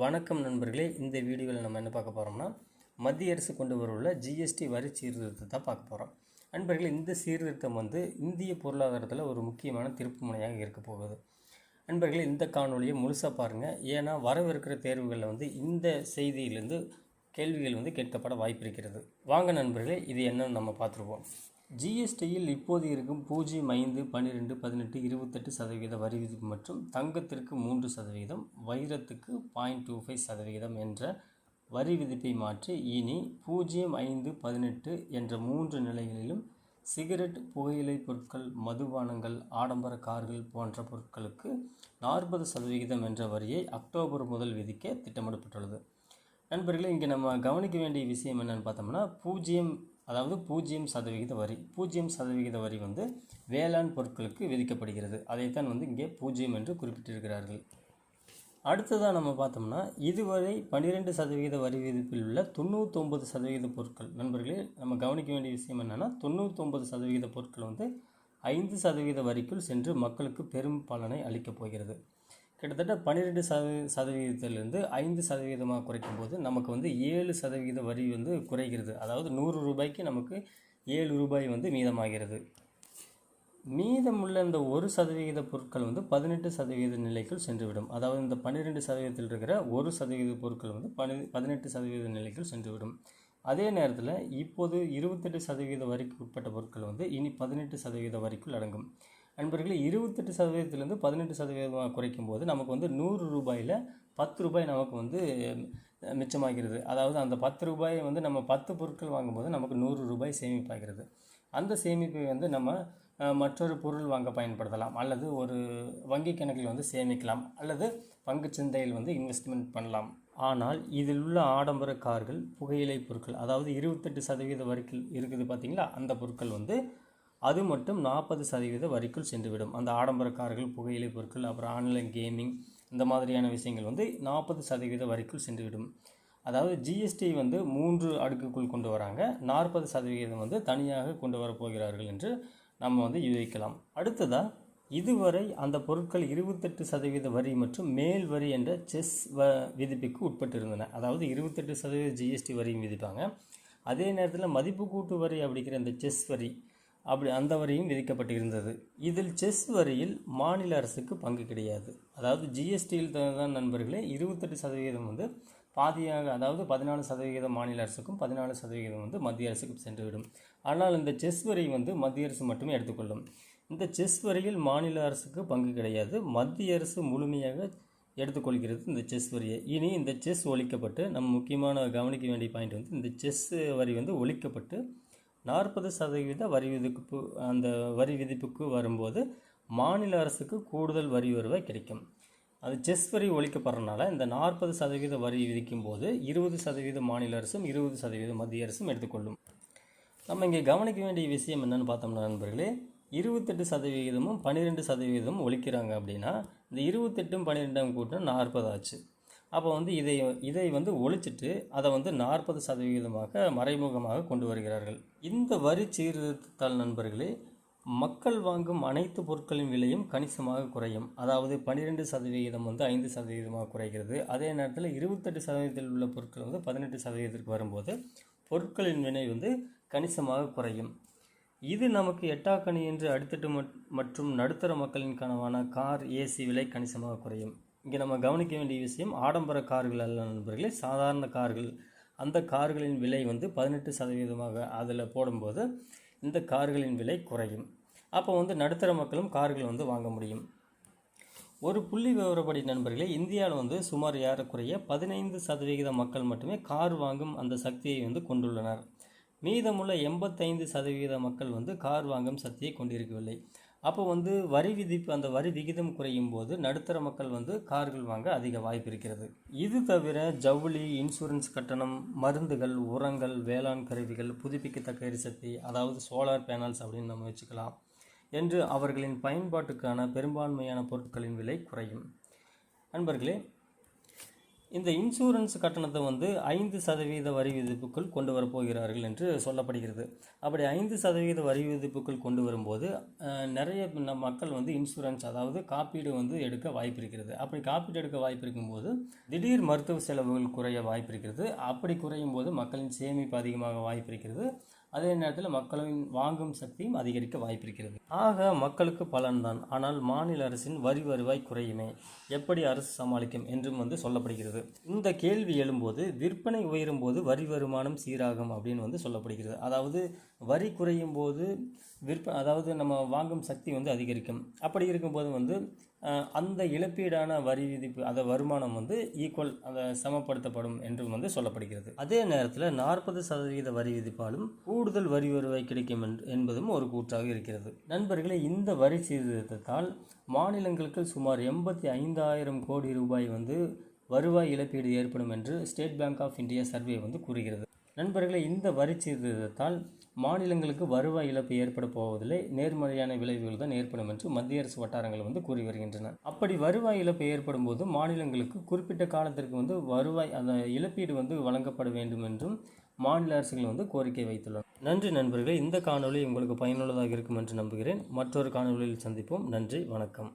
வணக்கம் நண்பர்களே. இந்த வீடியோவில் நம்ம என்ன பார்க்க போகிறோம்னா, மத்திய அரசு கொண்டு வரவுள்ள ஜிஎஸ்டி வரி சீர்திருத்தத்தை பார்க்க போகிறோம். நண்பர்களே, இந்த சீர்திருத்தம் இந்திய பொருளாதாரத்தில் ஒரு முக்கியமான திருப்பு முனையாக இருக்க போகுது. நண்பர்களே, இந்த காணொலியை முழுசாக பாருங்கள். ஏன்னா வரவிருக்கிற தேர்வுகளில் இந்த செய்தியிலேருந்து கேள்விகள் கேட்கப்பட வாய்ப்பு இருக்கிறது. வாங்க நண்பர்களே, இது என்னன்னு நம்ம பார்த்துருவோம். ஜிஎஸ்டியில் இப்போது இருக்கும் 0.5, 12, 18, 28% வரி விதிப்பு மற்றும் தங்கத்திற்கு 3%, வைரத்துக்கு 0.25% என்ற வரி விதிப்பை மாற்றி இனி 0.5, 18 என்ற 3 நிலைகளிலும் சிகரெட், புகையிலை பொருட்கள், மதுபானங்கள், ஆடம்பர கார்கள் போன்ற பொருட்களுக்கு 40% என்ற வரியை அக்டோபர் முதல் விதிக்க திட்டமிடப்பட்டுள்ளது. நண்பர்களே, இங்கே நம்ம கவனிக்க வேண்டிய விஷயம் என்னென்னு பார்த்தோம்னா, 0% வரி. 0% வரி வேளாண் பொருட்களுக்கு விதிக்கப்படுகிறது. அதைத்தான் இங்கே 0 என்று குறிப்பிட்டிருக்கிறார்கள். அடுத்ததாக நம்ம பார்த்தோம்னா, இதுவரை 12% வரி விதிப்பில் உள்ள 99% பொருட்கள். நண்பர்களே, நம்ம கவனிக்க வேண்டிய விஷயம் என்னென்னா, 99% பொருட்கள் 5% வரிக்குள் சென்று மக்களுக்கு பெரும் பலனை அளிக்கப் போகிறது. கிட்டத்தட்ட 12% 5% குறைக்கும் போது நமக்கு 7% வரி குறைகிறது. அதாவது 100 ரூபாய்க்கு நமக்கு 7 ரூபாய் மீதமாகிறது. மீதமுள்ள இந்த 1% பொருட்கள் 18% நிலைக்குள் சென்றுவிடும். அதாவது இந்த 12% இருக்கிற 1% பொருட்கள் 18% நிலைக்குள் சென்றுவிடும். அதே நேரத்தில் இப்போது 28% வரிக்கு உட்பட்ட பொருட்கள் இனி 18% வரிக்குள் அடங்கும். நண்பர்களே, 28% 18% குறைக்கும் போது நமக்கு 100 ரூபாயில் 10 ரூபாய் நமக்கு மிச்சமாகிறது. அதாவது அந்த 10 ரூபாயை நம்ம 10 பொருட்கள் வாங்கும்போது நமக்கு 100 ரூபாய் சேமிப்பாகிறது. அந்த சேமிப்பை நம்ம மற்றொரு பொருள் வாங்க பயன்படுத்தலாம், அல்லது ஒரு வங்கி கணக்கில் சேமிக்கலாம், அல்லது பங்குச்சந்தையில் இன்வெஸ்ட்மெண்ட் பண்ணலாம். ஆனால் இதில் உள்ள ஆடம்பர கார்கள், புகையிலை பொருட்கள், அதாவது 28% வரைக்கும் இருக்குது பார்த்தீங்களா, அந்த பொருட்கள் அது மட்டும் 40% வரிக்குள் சென்றுவிடும். அந்த ஆடம்பர கார்கள், புகையிலை பொருட்கள், அப்புறம் ஆன்லைன் கேமிங், இந்த மாதிரியான விஷயங்கள் 40% வரிக்குள் சென்றுவிடும். அதாவது ஜிஎஸ்டி 3 அடுக்குக்குள் கொண்டு வராங்க, 40% தனியாக கொண்டு வரப்போகிறார்கள் என்று நம்ம யூகிக்கலாம். அடுத்ததாக, இதுவரை அந்த பொருட்கள் 28% வரி மற்றும் மேல் வரி என்ற செஸ் விதிப்புக்கு உட்பட்டு இருந்தன. அதாவது 28% ஜிஎஸ்டி வரியும் விதிப்பாங்க. அதே நேரத்தில் மதிப்பு கூட்டு வரி அப்படிங்கிற அந்த செஸ் வரி அந்த வரியும் விதிக்கப்பட்டு இருந்தது. இதில் செஸ் வரியில் மாநில அரசுக்கு பங்கு கிடையாது. அதாவது ஜிஎஸ்டியில் தான் நண்பர்களே 28% பாதியாக, அதாவது 14% மாநில அரசுக்கும் 14% மத்திய அரசுக்கும் சென்றுவிடும். ஆனால் இந்த செஸ் வரி மத்திய அரசு மட்டுமே எடுத்துக்கொள்ளும். இந்த செஸ் வரியில் மாநில அரசுக்கு பங்கு கிடையாது. மத்திய அரசு முழுமையாக எடுத்துக்கொள்கிறது இந்த செஸ் வரியை. இனி இந்த செஸ் ஒழிக்கப்பட்டு, நம்ம முக்கியமான கவனிக்க வேண்டிய பாயிண்ட் இந்த செஸ் வரி ஒழிக்கப்பட்டு 40% வரி விதிப்பு, அந்த வரி விதிப்புக்கு வரும்போது மாநில அரசுக்கு கூடுதல் வரி வருவாய் கிடைக்கும். அது செஸ் வரி ஒழிக்கப்படுறதுனால இந்த 40% வரி விதிக்கும் போது 20% மாநில அரசும் 20% மத்திய அரசும் எடுத்துக்கொள்ளும். நம்ம இங்கே கவனிக்க வேண்டிய விஷயம் என்னென்னு பார்த்தோம்னா நண்பர்களே, 28%ம் 12% ஒழிக்கிறாங்க அப்படின்னா, இந்த 28ம் 12ம் கூட்டம் 40 ஆச்சு. அப்போ இதை ஒழிச்சிட்டு அதை 40% மறைமுகமாக கொண்டு வருகிறார்கள். இந்த வரி சீர்திருத்தத்தால் நண்பர்களே, மக்கள் வாங்கும் அனைத்து பொருட்களின் விலையும் கணிசமாக குறையும். அதாவது 12% 5% குறைகிறது. அதே நேரத்தில் 28% உள்ள பொருட்கள் 18% வரும்போது பொருட்களின் விலை கணிசமாக குறையும். இது நமக்கு எட்டாக்கணி என்று அடித்தட்டு மற்றும் நடுத்தர மக்களின் கனவான கார், ஏசி விலை கணிசமாக குறையும். இங்கே நம்ம கவனிக்க வேண்டிய விஷயம், ஆடம்பர கார்கள் அல்ல நண்பர்களே, சாதாரண கார்கள். அந்த கார்களின் விலை 18% அதில் போடும்போது இந்த கார்களின் விலை குறையும். அப்போ நடுத்தர மக்களும் கார்கள் வாங்க முடியும். ஒரு புள்ளி விவரப்படி நண்பர்களே, இந்தியாவில் சுமார் ஏறக்குறைய 15% மக்கள் மட்டுமே கார் வாங்கும் அந்த சக்தியை கொண்டுள்ளனர். மீதமுள்ள 85% மக்கள் கார் வாங்கும் சக்தியை கொண்டிருக்கவில்லை. அப்போ வரி விதிப்பு, அந்த வரி விகிதம் குறையும் போது நடுத்தர மக்கள் கார்கள் வாங்க அதிக வாய்ப்பு இருக்கிறது. இது தவிர ஜவுளி, இன்சூரன்ஸ் கட்டணம், மருந்துகள், உரங்கள், வேளாண் கருவிகள், புதுப்பிக்கத்தக்க எரிசக்தி, அதாவது சோலார் பேனல்ஸ் அப்படின்னு நம்ம வச்சுக்கலாம், என்று அவர்களின் பயன்பாட்டுக்கான பெரும்பான்மையான பொருட்களின் விலை குறையும். நண்பர்களே, இந்த இன்சூரன்ஸ் கட்டணத்தை வந்து 5% வரி விதிப்புக்குள் கொண்டு வரப்போகிறார்கள் என்று சொல்லப்படுகிறது. அப்படி 5% வரி விதிப்புக்குள் கொண்டு வரும்போது நிறைய மக்கள் வந்து இன்சூரன்ஸ், அதாவது காப்பீடு வந்து எடுக்க வாய்ப்பு இருக்கிறது. அப்படி காப்பீடு எடுக்க வாய்ப்பு இருக்கும்போது திடீர் மருத்துவ செலவுகள் குறைய வாய்ப்பு இருக்கிறது. அப்படி குறையும் போது மக்களின் சேமிப்பு அதிகமாக வாய்ப்பு இருக்கிறது. அதே நேரத்தில் மக்களின் வாங்கும் சக்தியும் அதிகரிக்க வாய்ப்பிருக்கிறது. ஆக மக்களுக்கு பலன்தான். ஆனால் மாநில அரசின் வரி வருவாய் குறையுமே, எப்படி அரசு சமாளிக்கும் என்றும் வந்து சொல்லப்படுகிறது. இந்த கேள்வி எழும்போது விற்பனை உயரும் போது வரி வருமானம் சீராகும் அப்படின்னு வந்து சொல்லப்படுகிறது. அதாவது வரி குறையும் போது அதாவது நம்ம வாங்கும் சக்தி வந்து அதிகரிக்கும். அப்படி இருக்கும்போது வந்து அந்த இழப்பீடான வரி விதிப்பு, அந்த வருமானம் வந்து ஈக்குவல், அந்த சமப்படுத்தப்படும் என்றும் வந்து சொல்லப்படுகிறது. அதே நேரத்தில் 40% வரி விதிப்பாலும் கூடுதல் வரி வருவாய் கிடைக்கும் என்பதும் ஒரு கூற்றாக இருக்கிறது. நண்பர்களே, இந்த வரி சீர்திருத்தத்தால் மாநிலங்களுக்கு சுமார் 85,000 கோடி ரூபாய் வந்து வருவாய் இழப்பீடு ஏற்படும் என்று State Bank of India survey வந்து கூறுகிறது. நண்பர்களே, இந்த வரி சீர்திருத்தத்தால் மாநிலங்களுக்கு வருவாய் இழப்பு ஏற்பட போவதில்லை, நேர்மறையான விளைவுகள் தான் ஏற்படும் என்று மத்திய அரசு வட்டாரங்கள் வந்து கூறி வருகின்றன. அப்படி வருவாய் இழப்பு ஏற்படும் போது மாநிலங்களுக்கு குறிப்பிட்ட காலத்திற்கு வந்து வருவாய், அந்த இழப்பீடு வந்து வழங்கப்பட வேண்டும் என்றும் மாநில அரசுகள் வந்து கோரிக்கை வைத்துள்ளனர். நன்றி நண்பர்களே, இந்த காணொளி உங்களுக்கு பயனுள்ளதாக இருக்கும் என்று நம்புகிறேன். மற்றொரு காணொளியில் சந்திப்போம். நன்றி, வணக்கம்.